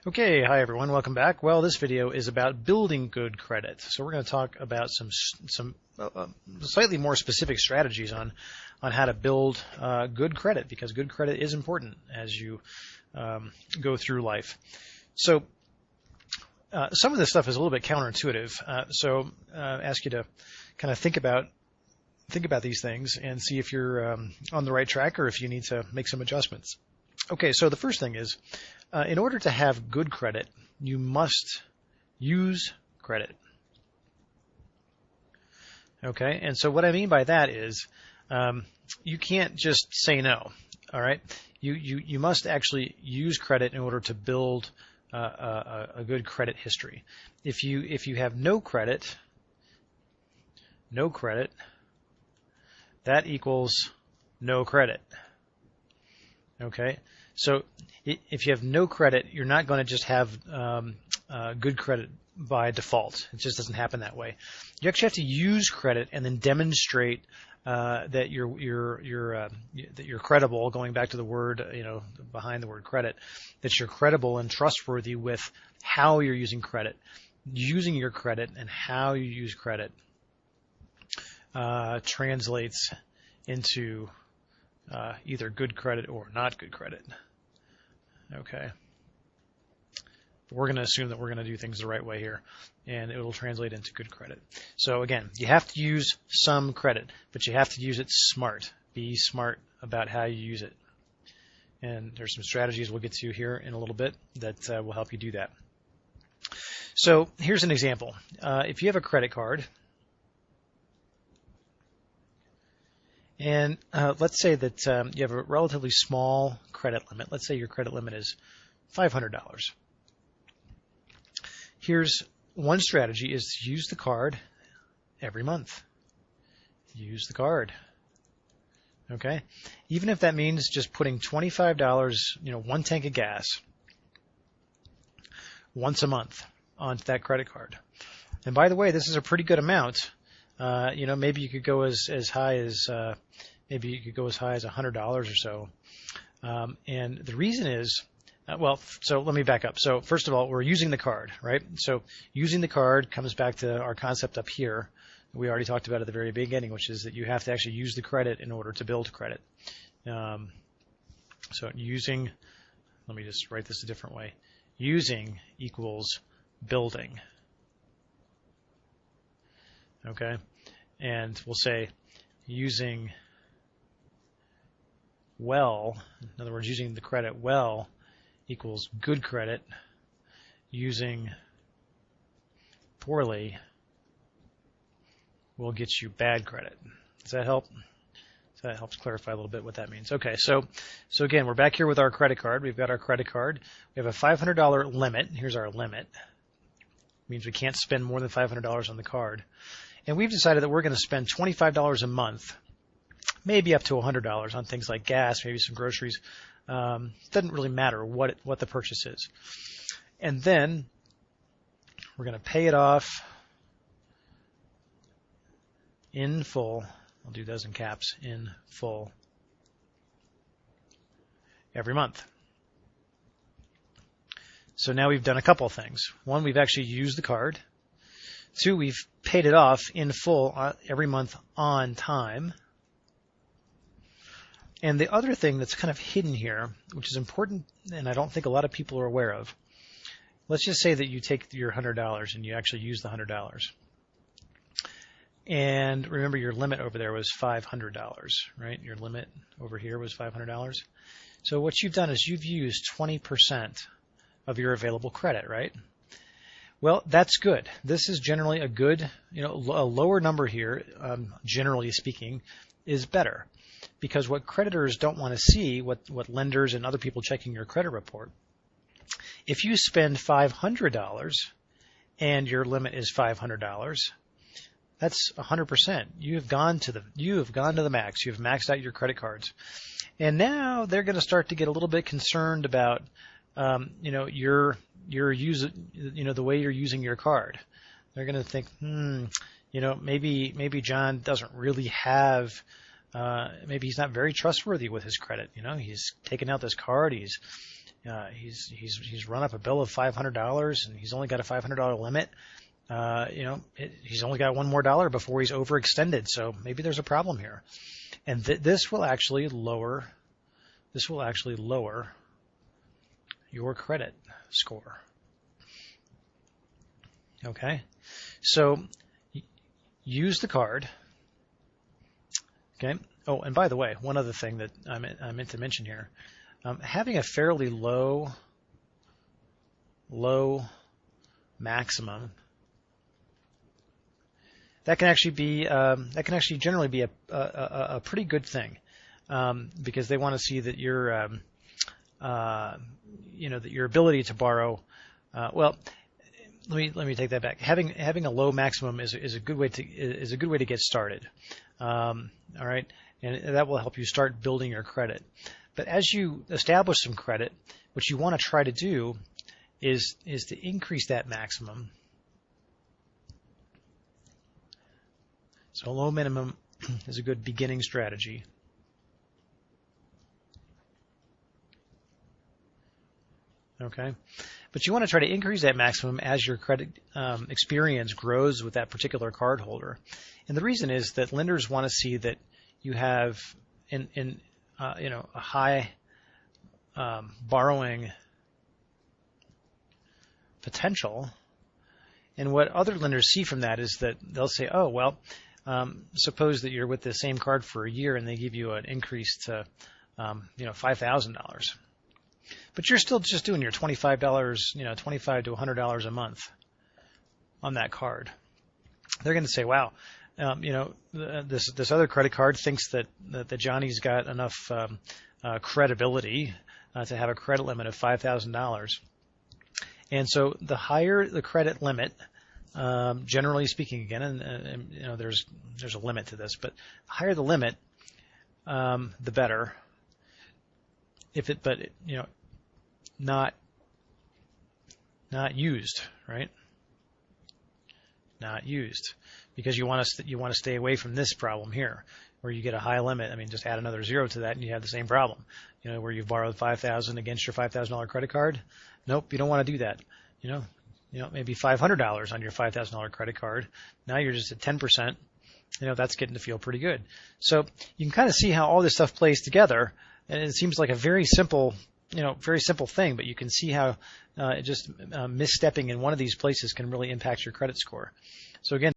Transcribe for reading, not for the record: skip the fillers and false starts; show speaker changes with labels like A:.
A: Okay, hi everyone, welcome back. Well, this video is about building good credit. So we're going to talk about some slightly more specific strategies on how to build good credit, because good credit is important as you go through life. So some of this stuff is a little bit counterintuitive. So I ask you to kind of think about these things and see if you're on the right track or if you need to make some adjustments. Okay, so the first thing is, in order to have good credit, you must use credit. Okay, and so what I mean by that is you can't just say no. All right, you must actually use credit in order to build a good credit history. If you have no credit, that equals no credit. Okay, so if you have no credit, you're not going to just have good credit by default. It just doesn't happen that way. You actually have to use credit and then demonstrate that you're credible. Going back to the word, behind the word credit, that you're credible and trustworthy with how you're using credit, using your credit, and how you use credit translates into either good credit or not good credit. Okay. We're going to assume that we're going to do things the right way here, and it will translate into good credit. So again, you have to use some credit, but you have to use it smart. Be smart about how you use it. And there's some strategies we'll get to here in a little bit that will help you do that. So here's an example. If you have a credit card, and let's say that you have a relatively small credit limit. Let's say your credit limit is $500. Here's one strategy: is to use the card every month. Use the card. Okay? Even if that means just putting $25, one tank of gas once a month onto that credit card. And by the way, this is a pretty good amount. Maybe you could go as high as $100 or so. And the reason is, so let me back up. So first of all, we're using the card, right? So using the card comes back to our concept up here. We already talked about at the very beginning, which is that you have to actually use the credit in order to build credit. So using, let me just write this a different way. Using equals building. Okay? And we'll say using well, in other words, using the credit well equals good credit. Using poorly will get you bad credit. Does that help? So that helps clarify a little bit what that means. Okay, so again, we're back here with our credit card. We've got our credit card. We have a $500 limit. Here's our limit. It means we can't spend more than $500 on the card. And we've decided that we're going to spend $25 a month, maybe up to $100 on things like gas, maybe some groceries. It doesn't really matter what the purchase is. And then we're going to pay it off in full. I'll do those in caps, in full, every month. So now we've done a couple of things. One, we've actually used the card. Two, we've paid it off in full every month on time. And the other thing that's kind of hidden here, which is important and I don't think a lot of people are aware of, let's just say that you take your $100 and you actually use the $100. And remember, your limit over there was $500, right? Your limit over here was $500. So what you've done is you've used 20% of your available credit, right? Well, that's good. This is generally a good, a lower number here, generally speaking, is better. Because what creditors don't want to see, what lenders and other people checking your credit report, if you spend $500 and your limit is $500, that's 100%. You have gone to the max. You've maxed out your credit cards, and now they're going to start to get a little bit concerned about, the way you're using your card. They're going to think, maybe John doesn't really have. Maybe he's not very trustworthy with his credit. He's taken out this card. He's he's run up a bill of $500 and he's only got a $500 limit. He's only got one more dollar before he's overextended. So maybe there's a problem here, and this will actually lower your credit score. Okay, so use the card. Okay. Oh, and by the way, one other thing that I meant to mention here, having a fairly low maximum, that can actually generally be a pretty good thing, because they want to see that that your ability to borrow. Well, let me take that back. Having a low maximum is a good way to get started. All right, and that will help you start building your credit. But as you establish some credit, what you want to try to do is to increase that maximum. So a low minimum is a good beginning strategy. Okay, but you want to try to increase that maximum as your credit experience grows with that particular card holder. And the reason is that lenders want to see that you have a high borrowing potential. And what other lenders see from that is that they'll say, oh, well, suppose that you're with the same card for a year and they give you an increase to $5,000. But you're still just doing your $25, $25 to $100 a month on that card. They're going to say, wow, this other credit card thinks that Johnny's got enough credibility to have a credit limit of $5,000. And so the higher the credit limit, generally speaking, again, and there's a limit to this, but the higher the limit, the better. Not used, right? Not used, because you want to stay away from this problem here, where you get a high limit. I mean, just add another zero to that, and you have the same problem. Where you've borrowed $5,000 against your $5,000 credit card. Nope, you don't want to do that. Maybe $500 on your $5,000 credit card. Now you're just at 10%. That's getting to feel pretty good. So you can kind of see how all this stuff plays together, and it seems like a very simple thing, but you can see how just misstepping in one of these places can really impact your credit score. So again,